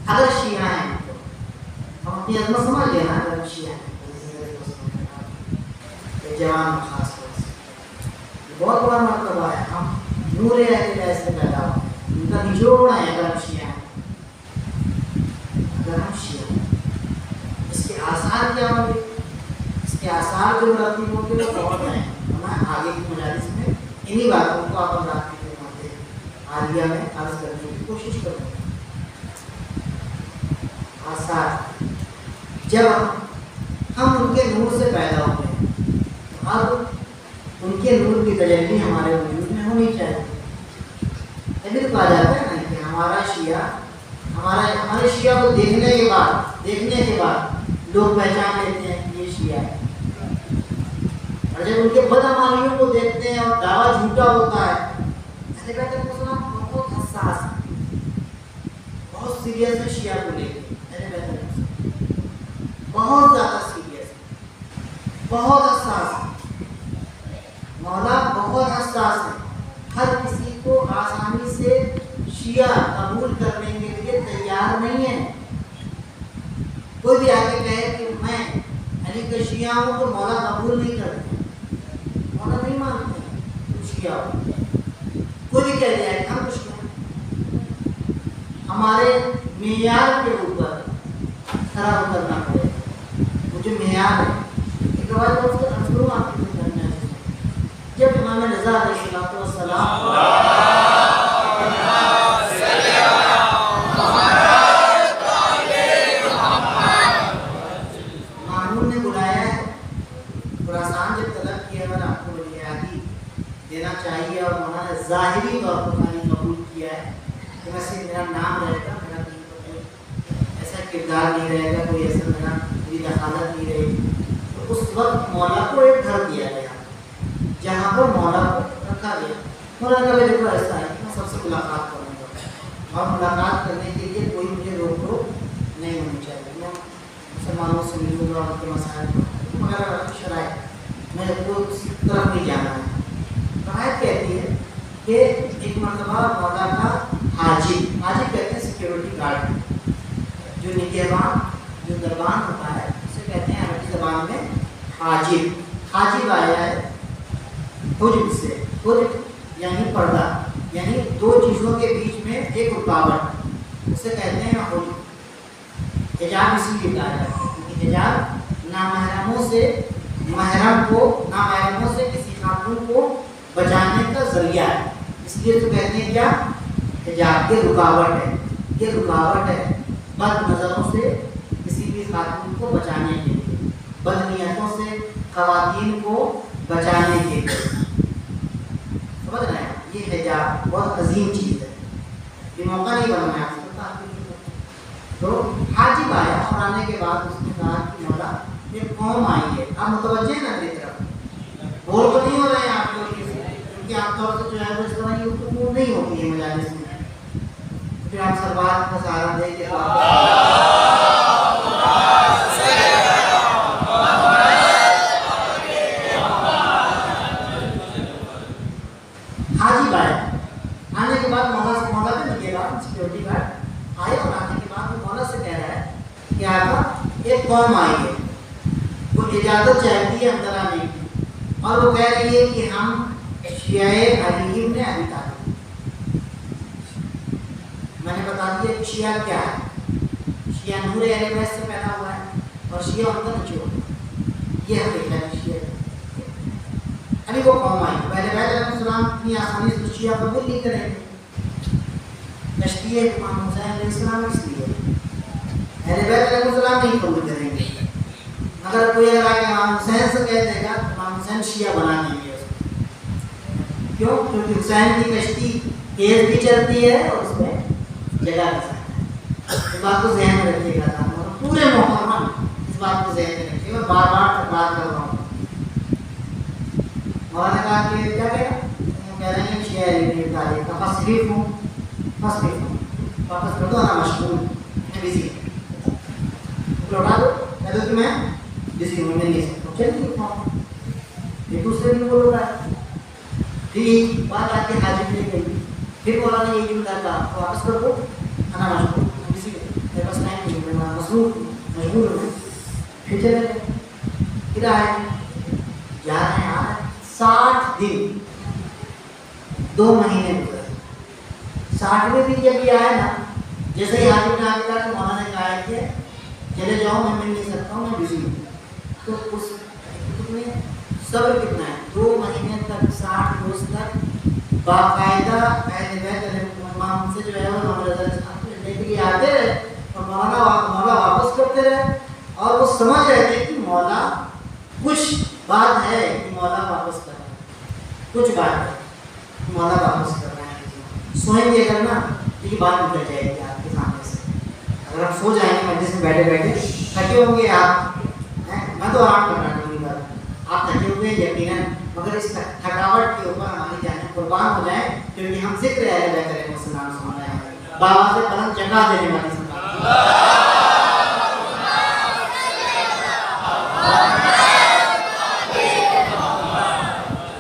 اگر شیعہ ہیں ہم اپنی عظمت سمجھ لیں نا، اگر شیعہ ہیں جوان خاص طور سے بہت بڑا مرتبہ ہے، ہم نور اہل بیت سے پیدا ہوئے، ان کا نچوڑ ہے اگر ہم شیعہ ہیں۔ آثار کیا ہوں گے؟ اس کے آثار جو مرتب ہوں گے وہ بہت ہیں. میں آگے کی مجالس میں انہی باتوں کو آپ حضرات کی خدمت عالیہ میں عرض کرنے کی کوشش کروں گا. آثار جب ہم ان کے نور سے پیدا ہوتے ہیں تو اب ان کے نور کی تجلی ہمارے وجود میں ہونی چاہیے. ابھی تو کہا جاتا ہے نا کہ ہمارے شیعہ کو دیکھنے کے بعد لوگ پہچان لیتے ہیں کہ یہ شیعہ ہے. اور جب ان کے بدعمالیوں کو دیکھتے ہیں اور دعویٰ جھوٹا ہوتا ہے ایسے کہتے ہیں بہت حساس ہے، بہت سیریس ہے شیعہ کو لے کے. بہت زیادہ سیریس ہے، بہت حساس ہے. مولا بہت حساس ہے، ہر کسی کو آسانی سے شیعہ قبول کرنے کے لیے تیار نہیں ہے. کوئی بھی آگے کہے کہ میں علی کا شیعہ ہوں تو مولا قبول نہیں کرتے، مولا نہیں مانتے ہیں تم شیعہ ہو. کوئی بھی کہہ دیا کہ ہم کچھ نہیں، ہمارے معیار کے اوپر کھڑا اترنا پڑے. وہ جو معیار ہے ایک بار آپ کی کرنا ہے. جب امام رضا علیہ السلام مامون نے بلایا ہے، خراسان جب طلب کیا اور آپ کو ولیعہدی دینا چاہیے اور انہوں نے ظاہری طور پر خالی قبول کیا ہے کہ ویسے میرا نام رہے گا، میرا ایسا کردار نہیں رہے گا، کوئی ایسا میری دخالت نہیں رہے گی. تو اس وقت مولا کو ایک گھر دیا گیا جہاں پر مولا کو رکھا گیا. مولا کا میرے کو ایسا ہے کہ میں سب سے ملاقات کروں گا اور ملاقات کرنے کے لیے کوئی مجھے روک ٹوک نہیں ہونی چاہیے. میں مسلمانوں سے ملوں گا، ان کے مسائل کو مگر شرائط میں کو کسی طرف نہیں جانا ہے. روایت کہتی ہے کہ ایک مرتبہ مولا کا حاجب کہتے ہیں سیکیورٹی گارڈ، جو نگہبان جو دربان ہوتا ہے اسے کہتے ہیں عربی زبان میں حاجب آیا ہے حجب سے. حجب یعنی پردہ، یعنی دو چیزوں کے بیچ میں ایک رکاوٹ، اسے کہتے ہیں حجب. حجاب اسی لیے کہا جاتا ہے کیونکہ حجاب نامحرموں سے کسی خاتون کو بچانے کا ذریعہ ہے. اس لیے تو کہتے ہیں کیا حجاب، یہ رکاوٹ ہے بد نظروں سے کسی بھی خاتون کو بچانے کے لیے، بد نیتوں سے خواتین کو بچانے کے لیے. سمجھ رہے ہیں؟ یہ حجاب بہت عظیم چیز ہے، یہ موقع نہیں بننا ہے. تو حاجب آیا اور آنے کے بعد اس نے کہا کہ مولا ایک قوم آئی ہے، آپ متوجہ ہیں نا میری طرف، بول تو نہیں ہو رہے ہیں آپ لوگ، کیونکہ عام طور سے جو ہے وہ اس طرح کی گفتگو نہیں ہوتی ہے مجالس میں. پھر آپ سربات کا سہارا دے کے حاجب آیا. آنے کے بعد مولا پہ نہیں گیا، سیکیورٹی گارڈ آئے اور آنے کے بعد مولا سے کہہ رہا ہے کہ آقا ایک قوم آئی ہے، وہ اجازت چاہتی ہے اندر آنے کی، اور وہ کہہ رہی ہے کہ ہم شیعہ علی ابن ابی طالب. میں نے بتا دیا کہ شیعہ کیا ہے. شیعہ نور اہل بیت سے پیدا ہوا ہے اور شیعہ ان کا نچوڑ، یہ حقیقت ہے شیعہ. ابھی وہ قوم آئی، پہلے علیہ السلام اتنی آسانی سے شیعہ قبول نہیں کریں گے. تشریح امام حسین علیہ السلام اس لیے اہل بیت علیہ السلام نہیں قبول کریں گے. اگر کوئی اگر امام حسین سے کہہ دے گا تو امام حسین شیعہ بنا دیں گے اس کو. کیوں؟ کیونکہ حسین کی کشتی تیز بھی چلتی ہے اور اس میں جگہ بھی ہے. اس بات کو ذہن میں رکھیے گا، پورے محترم اس بات کو ذہن میں رکھیے گا. بار بار بات کر رہا ہوں. مولانا نے کہا کہ کیا کہہ رہے ہیں شیعہ علی ابن طالب کا فصریف ہوں واپس کر دو، انا مشغول میں بزی لوٹا دو، کہہ دو کہ میں بزی ہوں، میں نہیں سکتا. چلیے ایک دوسرے دن وہ لوگ آئے، پھر بات آ کے حاجب لے گئی. پھر مولانا نے یہ جملہ کہا واپس کر دو، انا مشغول میں بزی ہوں، میرے پاس ٹائم نہیں، میں مشغول ہوں. پھر چلے گئے. پھر آئے جا رہے ہیں 60 دن 2 مہینے گزرے. 60ویں دن جب یہ آئے نا، جیسے ہی حاجب نے آگے کہا کہ مولانا نے کہا ہے کہ چلے جاؤ میں مل نہیں سکتا ہوں، میں بزی ہوں. تو اس میں صبر کتنا ہے؟ 2 مہینے تک 60 روز تک باقاعدہ اہل بیت علیہ السلام سے جو ہے وہ مولانا لے کے آتے رہے اور مولا واپس کرتے رہے، اور وہ سمجھ رہے تھے کہ مولا کچھ بات ہے کہ مولا واپس کر رہا ہے، کچھ بات ہے مولا واپس کر رہا ہے. سوئیں گے اگر نا تو یہ بات نکل جائے گی آپ کے سامنے سے. اگر ہم سو جائیں گے مجلس میں بیٹھے بیٹھے تھکے ہوں گے آپ، میں تو آرام کرنا چاہوں گا، آپ تھکے ہوئے یقیناً، مگر اس تھکاوٹ کے اوپر ہماری جانیں قربان ہو جائیں، کیونکہ ہم ذکر اہل بیت علیہ السلام سن رہے ہیں، بابا سے بلند جگہ دینے والی سن رہے ہیں.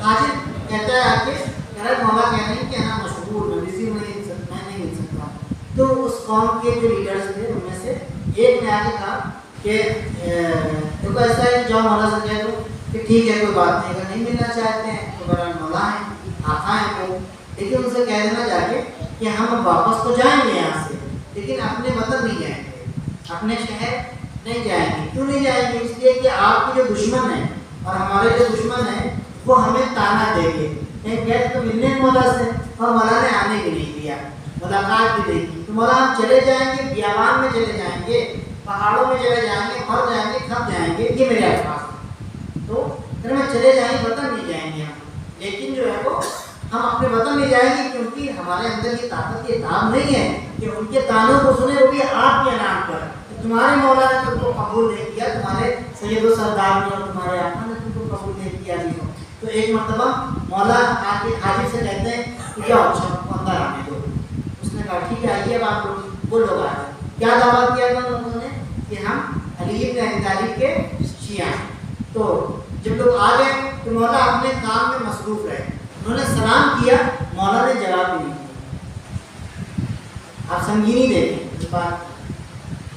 حاجت کہتا ہے آپ کے کہ مولا کہہ رہے ہیں کہ ہاں مشغول میں بزی میں نہیں مل سکتا. تو اس قوم کے جو لیڈرز تھے ان میں سے ایک نے آگے کہا کہ دیکھو ایسا ہے کہ جاؤ مولا سے کہہ دو کہ ٹھیک ہے کوئی بات نہیں، اگر نہیں ملنا چاہتے ہیں تو برائے مولا ہیں آقا ہیں کوئی، لیکن ان سے کہہ دینا جا کے کہ ہم واپس تو جائیں گے یہاں سے لیکن اپنے وطن نہیں جائیں گے، اپنے شہر نہیں جائیں گے. کیوں نہیں جائیں گے؟ اس لیے کہ آپ کے جو دشمن ہیں اور ہمارے جو دشمن ہیں وہ ہمیں تانا دیں گے. گئے تو ملنے مولا سے اور مولا نے آنے بھی نہیں دیا، ملاقات بھی نہیں کی. تو مولا ہم چلے جائیں گے، بیابان میں چلے جائیں گے، پہاڑوں میں چلے جائیں گے، مر جائیں گے، تھک جائیں گے، یہ میرے الفاظ ہیں. تو اگر میں چلے جائیں گے وطن نہیں جائیں گے ہم، لیکن جو ہے وہ ہم اپنے وطن نہیں جائیں گے کیونکہ ہمارے اندر یہ طاقت یہ دام نہیں ہے کہ ان کے تانوں کو سنے، وہ بھی آپ کے نام پر. تمہارے مولا نے تم کو قبول نہیں کیا، تمہارے سید و سردار نے اور تمہارے آقا نے تم کو قبول نہیں کیا. تو ایک مرتبہ مولا آ کے حاجی سے کہتے ہیں کہ جاؤ اندر آنے دو. اس نے کہا ٹھیک ہے آئیے، اب آپ لوگ وہ لوگ آئے. کیا دعویٰ کیا تھا انہوں نے کہ ہم علی بن ابی طالب کے شیعہ ہیں. تو جب لوگ آ گئے تو مولا اپنے کام میں مصروف رہے. انہوں نے سلام کیا، مولا نے جواب بھی نہیں دیا. آپ سنگینی دیکھیں،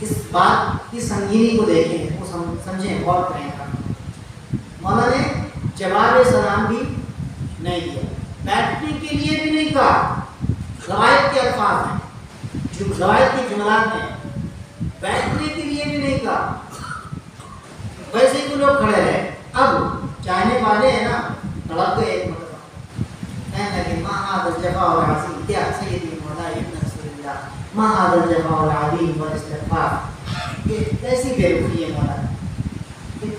اس بات کی سنگینی کو دیکھیں، وہ سمجھیں، غور کریں. مولا نے جواب سلام بھی نہیں دیا، بیٹھنے کے لیے بھی نہیں کہا. روایت کے الفاظ ہیں، روایت کے جملات ہیں، بیٹھنے کے لیے بھی نہیں کہا. ویسے ہی تو لوگ کھڑے رہے. اب چاہنے والے ہیں نا تڑپ گئے ایک مرتبہ، کہنے لگے ما هذا الجفاء العظیم، کیا سیدی مولا ابن رسول اللہ، ما هذا الجفاء العظیم والاستغفار. یہ کیسی بے رخی ہے مولا، یہ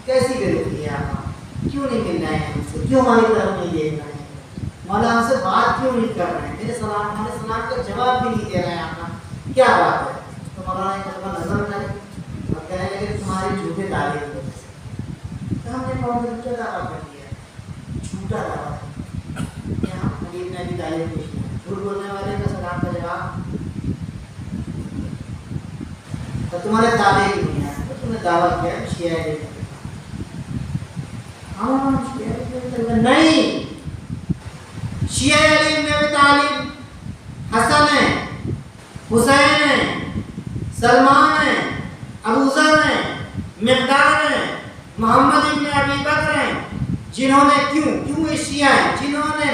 کیسی بے رخی ہے آپ، کیوں نہیں مل رہے ہیں ہم سے، کیوں ہماری طرف نہیں دیکھ رہے ہیں، مولا ہم سے بات کیوں نہیں کر رہے ہیں، میرے سلام کا جواب بھی نہیں دے رہے ہیں آپ، کیا بات ہے. تو مولانا ایک مرتبہ نظر کرے اور کہنے لگے تمہارے جھوٹے دعوے کی وجہ سے. تو ہم نے بہت اچھا دعویٰ کر دیا، جھوٹا دعویٰ کہ ہم علی بن ابی طالب کے شیعہ ہیں. جھوٹ بولنے والے کا سلام کا جواب تو تمہارے دعوے کی نہیں ہے، تو تم نے دعویٰ کیا شیعہ علی بن نہیں، شیعہ علی بن ابی طالب حسن ہیں، حسین ہیں، سلمان ہیں، ابو ذر ہیں، مقداد ہیں، محمد ابن ابی بکر ہیں، جنہوں نے کیوں یہ شیعہ ہیں جنہوں نے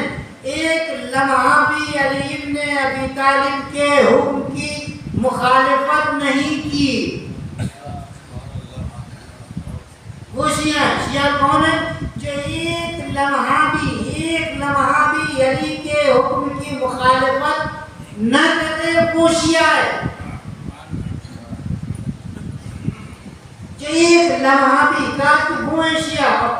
ایک لمحہ بھی علی ابن ابی طالب کے حکم کی مخالفت نہیں کی. وہ شیعہ کون ہے جو ایک لمحہ بھی علی کے حکم کی مخالفت نہ کرے، وہ شیعہ ہے. جو ایک لمحہ بھی کہا کہ وہ ہے شیعہ. اور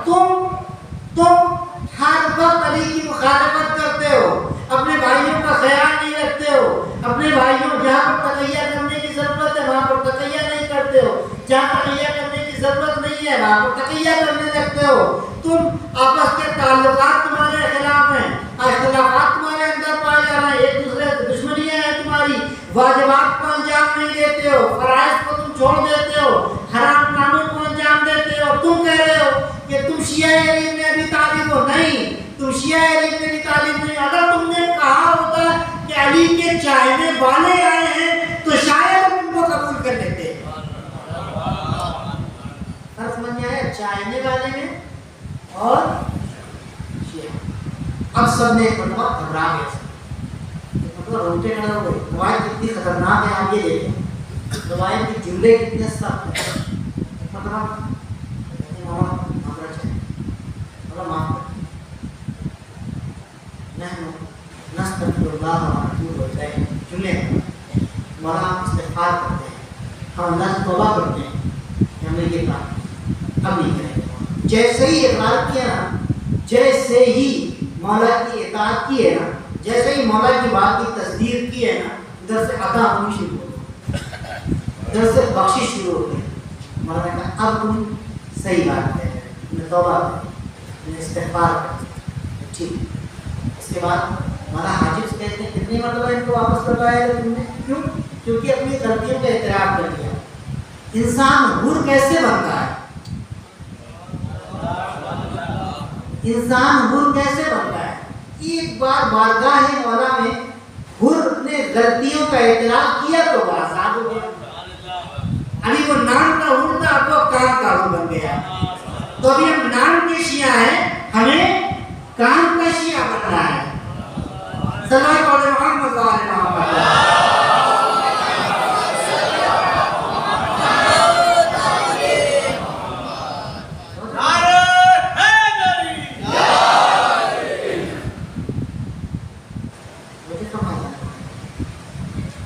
تم ہر وقت علی کی مخالفت کرتے ہو، اپنے بھائیوں کا خیال نہیں رکھتے ہو، اپنے بھائیوں جہاں پر تقیہ کرنے کی ضرورت ہے وہاں پر تقیہ نہیں کرتے ہو، جہاں تقیہ کرنے کی ضرورت نہیں ہے وہاں پر تقیہ کرنے لگتے ہو. تم آپس کے تعلقات تمہارے خلاف ہیں، اختلافات تمہارے اندر پائے جا رہے ہیں، ایک دوسرے سے دشمنیاں ہیں تمہاری، واجبات کو انجام نہیں دیتے ہو، فرائض کو تم چھوڑ دیتے ہو، حرام کاموں کو انجام دیتے ہو. تم کہہ رہے ہو کہ تم شیعہ علی بن ابی طالب ہو. نہیں، تم شیعہ علی بن ابی طالب نہیں. اگر تم نے کہا ہوتا کہ علی کے چاہنے والے آئے ہیں تو شاید تم کو قبول کر لیتے. سمجھ میں آیا؟ چاہنے والے میں اور شیعہ. اب سب نے ایک مرتبہ گھبرا گئے، روٹے کھڑے ہو گئے. روایت کتنی خطرناک ہے آپ یہ دیکھیں. زوائد کے جملے کتنے سخت ہیں. مطلب جملے مولا ہم استغفار کرتے ہیں, ہم اللہ سے توبہ کرتے ہیں کہ ہم نے یہ کام اب نہیں کریں گے. جیسے ہی اقرار کیا نا, جیسے ہی مولا کی اطاعت کی ہے نا, جیسے ہی مولا کی بات کی تصدیق کی ہے نا, ادھر سے عطا ہونی شروع ہو گئی, ادھر سے بخشش شروع ہو گئی. مولا نے کہا اب تم صحیح بات کہہ رہے ہیں, تم نے توبہ کی, تم نے استغفار کیا, ٹھیک. اس کے بعد مولا حاجب سے کہتے ہیں کتنی مرتبہ ان کو واپس کروایا ہے تم نے, کیوں؟ کیونکہ اپنی غلطیوں کا اعتراف کر لیا. انسان حر کیسے بنتا ہے؟ انسان حر کیسے بنتا ہے؟ ایک بار بارگاہ مولا میں حر نے غلطیوں کا اعتراف کیا تو وہ آزاد ہو گیا. ابھی وہ نام کا حر تھا, اب وہ کام کا حر بن گیا. تو ابھی ہم نام کے شیعہ ہیں, ہمیں کام کا شیعہ بننا ہے. صلی اللہ علیہ محمد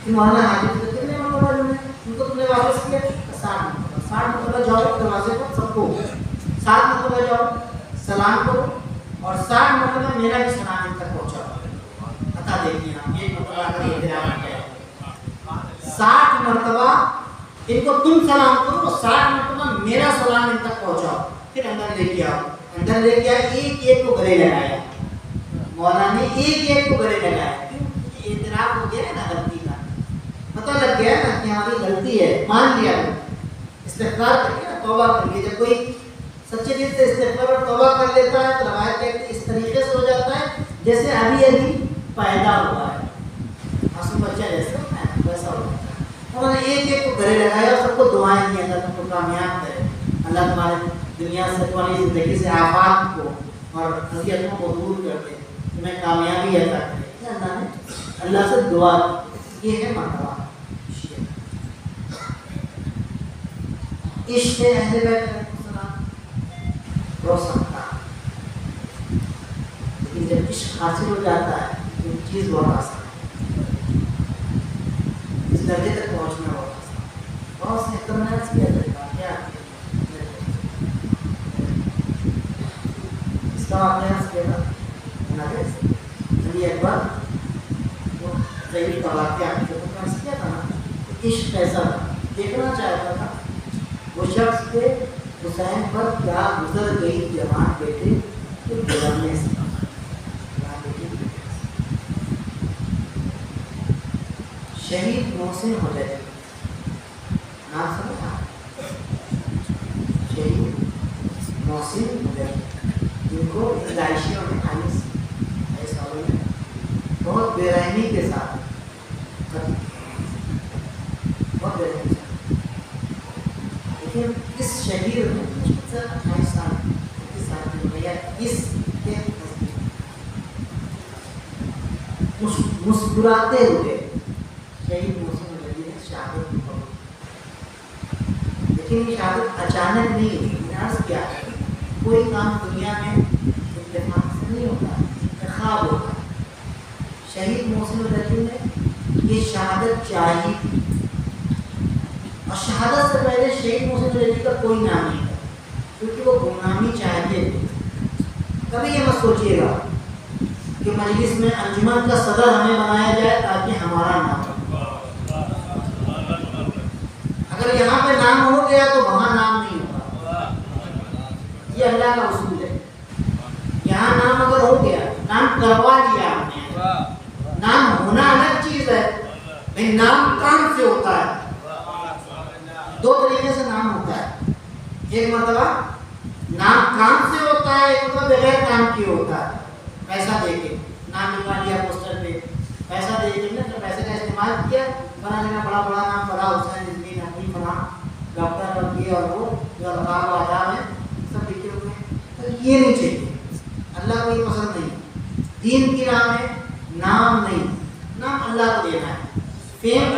مولانا حاجب سے کتنے مرتبہ ان کو تم نے واپس کیا؟ 60 مرتبہ جاؤ دروازے پر, سب کو 60 مرتبہ جاؤ, سلام کرو, اور 60 مرتبہ میرا بھی سلام ان تک پہنچاؤ. عطا دیکھیے نا, ایک مرتبہ اگر احترام کیا 60 مرتبہ ان کو تم سلام کرو, 60 مرتبہ میرا سلام ان تک پہنچاؤ, پھر اندر لے کے آؤ. اندر لے کے آئے, ایک ایک کو گلے لگایا. مولانا نے ایک ایک کو گلے لگایا. کیوں؟ اعتراف ہو گیا نا غلطی کا, پتہ لگ گیا نا کہ ہماری غلطی ہے, مان لیا, استغفار کر کے نا, توبہ کر کے. جب کوئی سچے دل سے استغفار اور توبہ کر لیتا ہے تو روایت کہتی ہے اس طریقے سے ہو جاتا ہے جیسے ابھی ابھی پیدا ہوا ہے, معصوم بچہ جیسے ہوتا ہے ویسا ہو جاتا ہے. انہوں نے ایک ایک کو گلے لگایا اور سب کو دعائیں دی, اللہ تم کو کامیاب کرے, اللہ تمہارے دنیا سے, تمہاری زندگی سے آفات کو اور اذیتوں کو دور کر دے, تمہیں کامیابی عطا کرے. اللہ نے اللہ سے دعا کی. یہ ہے مرتبہ عشق اہل بیت علیہ السلام رو سکتا, لیکن جب عشق حاصل ہو جاتا ہے تو چیز بہت آسان ہے, اس درجے تک پہنچنا بہت آسان ہے. بہت سے اطمینان کیا جائے گا کیا اس کا واقعہ کیا تھا نبی اکبر وہ ضعیف کا واقعہ کیا تھا نا, عشق کیسا دیکھنا چاہتا تھا. وہ شخص کے حسین پر کیا گزر گئی جوان بیٹے کے گزرنے سے. شہید محسن حجری, نام سمجھا, شہید محسن حجری, جن کو داعشیوں نے بہت بے رحمی کے ساتھ بہت بے رحمی کے ساتھ, لیکن اس شہید نے 28 سال اس کے مسکراتے ہوئے شہید محسن حجری نے شہادت کی قبول. لیکن یہ شہادت اچانک نہیں ہوئی, عرض کیا ہے کوئی کام دنیا میں اتفاق سے نہیں ہوتا, انتخاب ہوتا. شہید محسن حجری نے یہ شہادت چاہی تھی, اور شہادت سے پہلے شہید محسن حجری کا کوئی نام نہیں تھا, کیونکہ وہ غلامی چاہتے تھے. کبھی یہ مت سوچیے گا کہ مجلس میں انجمن کا صدر ہمیں بنایا جائے تاکہ ہمارا نام ہو. اگر یہاں پہ نام ہو گیا تو وہاں نام نہیں ہوگا, یہ اللہ کا اصول ہے. یہاں نام اگر ہو گیا, نام کروا لیا ہم نے, نام ہونا الگ چیز ہے, لیکن نام کام سے ہوتا ہے. دو طریقے سے نام ہوتا ہے, ایک مرتبہ نام کام سے ہوتا ہے, ایک مرتبہ بغیر کام کیے ہوتا ہے. پیسہ دے کے نام لکھوا لیا پوسٹر پہ, پیسہ دے کے تو پیسے کا استعمال کیا, بنا لینا بڑا بڑا نام, بڑا حسین رضوی نقوی فلاں ڈاکٹر اور یہ اور وہ جو القاب و آداب ہیں سب لکھے ہوئے ہیں. تو یہ نہیں چاہیے, اللہ کو یہ پسند نہیں. دین کی راہ میں نام نہیں, نام اللہ کو دینا ہے. فیم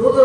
2-2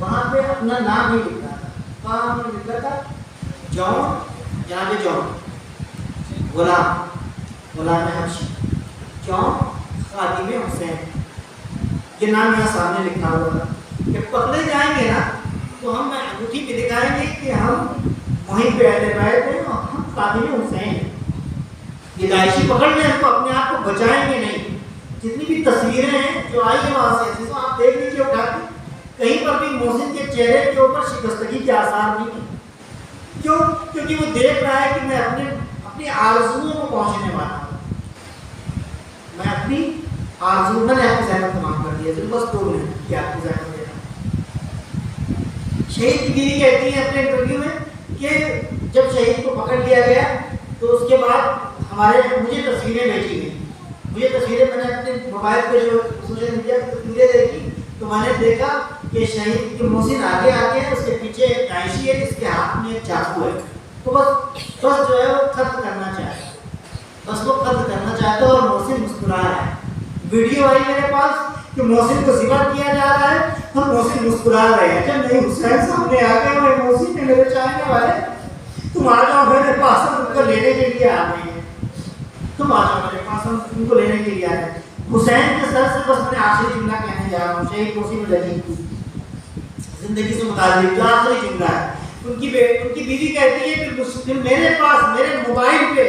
وہاں پہ اپنا نام نہیں لکھا تھا. وہاں ہم نے لکھا تھا جون جناب جون غلام حبشی جون خادم حسین. یہ نام یہاں سامنے لکھا ہوا تھا کہ پکڑے جائیں گے نا تو ہم انگوٹھی پہ دکھائیں گے کہ ہم وہیں پہ اہل بیت ہیں اور ہم خادم حسین ہیں. یہ داعشی پکڑ لیں ہم تو اپنے آپ کو بچائیں گے نہیں. جتنی بھی تصویریں ہیں جو آئی ہیں وہاں سے جس کو آپ دیکھ لیجیے اٹھا کے, کہیں پر بھی محسن کے چہرے کے اوپر شکستگی کے آثار نہیں ہیں. کیوں؟ کیونکہ وہ دیکھ رہا ہے کہ میں اپنی آرزوؤں کو پہنچنے والا ہوں. میں اپنی آرزو میں نے آپ کی زحمت تمام کر دیا. بس 2 منٹ کہ آپ کی زحمت دینا. شہید کی بیوی کہتی ہے اپنے انٹرویو میں کہ جب شہید کو پکڑ لیا گیا تو اس کے بعد مجھے تصویریں بھیجی گئی. مجھے تصویریں میں نے اپنے موبائل پہ جو سوشل میڈیا پہ تصویریں دیکھی تو میں نے دیکھا کہ شہید کے محسن آگے ہے, اس کے پیچھے ایک داعشی ہے جس کے ہاتھ میں ایک چاقو ہے. تو بس جو ہے وہ قتل کرنا چاہتا, بس وہ قتل کرنا چاہتا اور محسن مسکرا رہا ہے. ویڈیو آئی میرے پاس کہ محسن کو ذبح کیا جا رہا ہے اور محسن مسکرا رہے ہیں. جب نہیں حسین سامنے آ گئے اور محسن نے میرے چاہنے والے تم آ جاؤ میرے پاس, ہم ان کو لینے کے لیے آ گئے ہیں. تم آ جاؤ میرے پاس, ہم ان کو لینے کے لیے آ گئے. حسین کے سر سے بس میں نے آخری جملہ کہنے جا رہا ہوں. شہید محسن العجیب کی زندگی سے متعلق جو آخری جملہ ہے, ان کی بیوی کہتی ہے کہ میرے پاس میرے موبائل پہ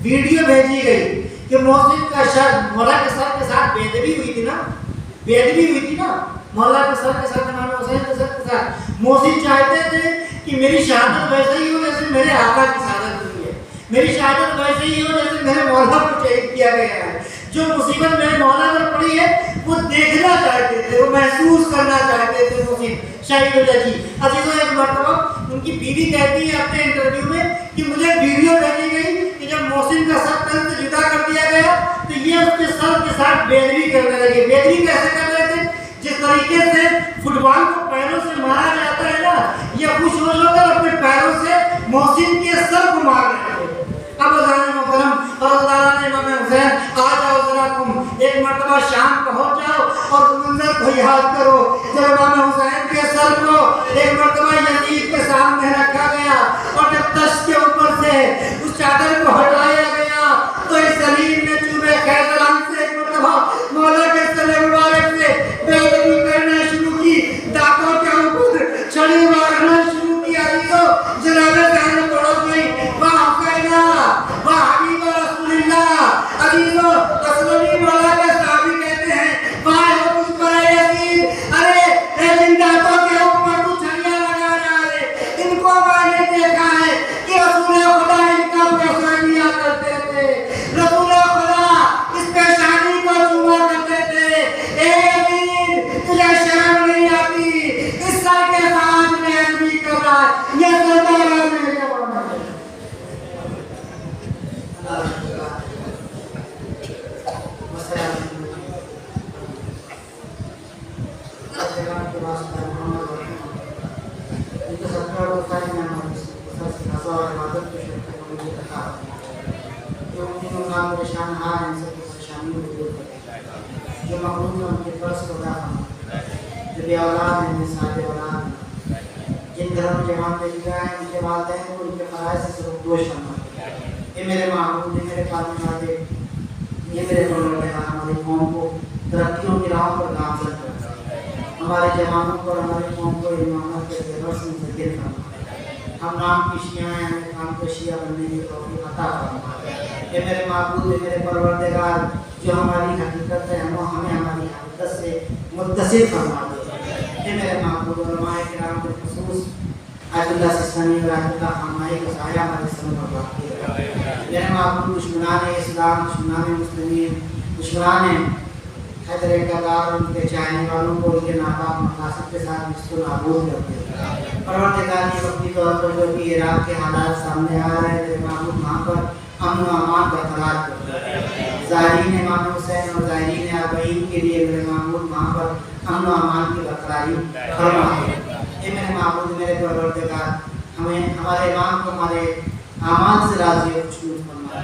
ویڈیو بھیجی گئی کہ محسن کا شر مولا کے سر کے ساتھ بے ادبی ہوئی تھی نا, مولا کے سر کے ساتھ امام حسین کے سر کے ساتھ. محسن چاہتے تھے کہ میری شہادت ویسے ہی ہو جیسے میرے آقا کی شہادت ہوئی ہے, میری شہادت ویسے ہی ہو جیسے میرے مولا کو شہید کیا گیا ہے. جو مصیبت میرے مولا پر پڑی ہے وہ دیکھنا چاہتے تھے, وہ محسوس کرنا چاہتے تھے محسن شہید العجیب. عزیزوں ایک مرتبہ ان کی بیوی کہتی ہے اپنے انٹرویو میں کہ مجھے ویڈیو بھیجی گئی کہ جب محسن کا سر تن سے جدا کر دیا گیا تو یہ اس کے سر کے ساتھ بےدبی کرنے لگے. بےدبی کیسے کر رہے تھے؟ جس طریقے سے فٹ بال کو پیروں سے مارا جاتا ہے نا, یہ خوش ہو کر اپنے پیروں سے محسن کے سر کو مار رہے تھے. اب حضرت محترم اور اللہ نے امام حسین آ جاؤ ذرا تم ایک مرتبہ شام پہنچ جاؤ اور منظر کو یاد کرو جب امام حسین کے سر کو ایک مرتبہ یزید کے سامنے رکھا گیا اور جب تشت کے اوپر سے اس چادر کو ہٹایا گیا تو اس سلیم نے چوبے خیزران سے ایک مرتبہ مولا کے صلی مبارک سے بے ادبی کرنا شروع کی, دانتوں کے اوپر چھڑی مارنا شروع کیا. جناب جان پڑھو کوئی حبیب رسول اللہ عزیزو رسولی مولا کے صحابی کہتے ہیں وائے ہو کچھ پر یزید, ارے ان دانتوں کے اوپر تو چھڑیاں لگا رہا ہے, ان کو میں نے دیکھا ہے کہ رسول خدا ان کا پیشانیاں کرتے تھے, رسول خدا اس پیشانی کو چوما کرتے تھے. اے یزید تجھے شرم نہیں آتی اس سر کے ساتھ میں عزمی کر رہا ہے, یہ سردار ہے میرے جوان ہے. جو مخلوق میں ان کے فرض کو ادا کرنا, جو بے اولاد ہیں صاحب اولاد ہیں, جن گھروں میں جوان دے دیا ہے ان کے والدین کو ان کے فرائض سے صرف دوش کرنا. یہ میرے معبود ہیں, میرے پالنے والے, یہ میرے پروردگار ہماری قوم کو ترقیوں کی راہوں پر گامزن کرتا ہے, ہمارے جوانوں کو اور ہماری قوم کو امامت کے زیور سے منتقل کرنا. ہم نام کی شیعہ ہیں, ہمیں کام کے شیعہ بننے کی توفیق عطا فرما. یہ میرے معبود ہیں, میرے پروردگار جو ہماری حقیقت ہے ہمیں ہماری حقیقت سے متصل فرما دے. یہ میرے معبود علماء کرام کے خصوص آیت اللہ سستانی اور آیت اللہ خامنائی کا سایہ ہمارے سر پر واقع ہے. میرے معبود دشمنان اسلام, دشمنان مسلمین, دشمنان حیدر اقتدار اور ان کے چاہنے والوں کو ان کے ناپاک مقاصد کے ساتھ اس کو نابود کرتے ہیں. پروردگار کی وقتی طور پر جو کہ عراق کے حالات سامنے آ رہے ہیں, میرے معبود وہاں پر امن و امان برقرار کرتے ہیں. زائرین امام حسین اور زائرین اربعین کے لیے میرے معبود وہاں پر امن و امان کی برقراری فرما ہے. یہ میرے معبود میرے پروردگار ہمیں ہمارے امام کو ہمارے اعمال سے راضی اور خوشنود فرما.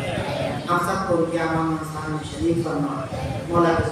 ہم سب کو ان کے اعمال انسان میں شریک فرما. مولا کے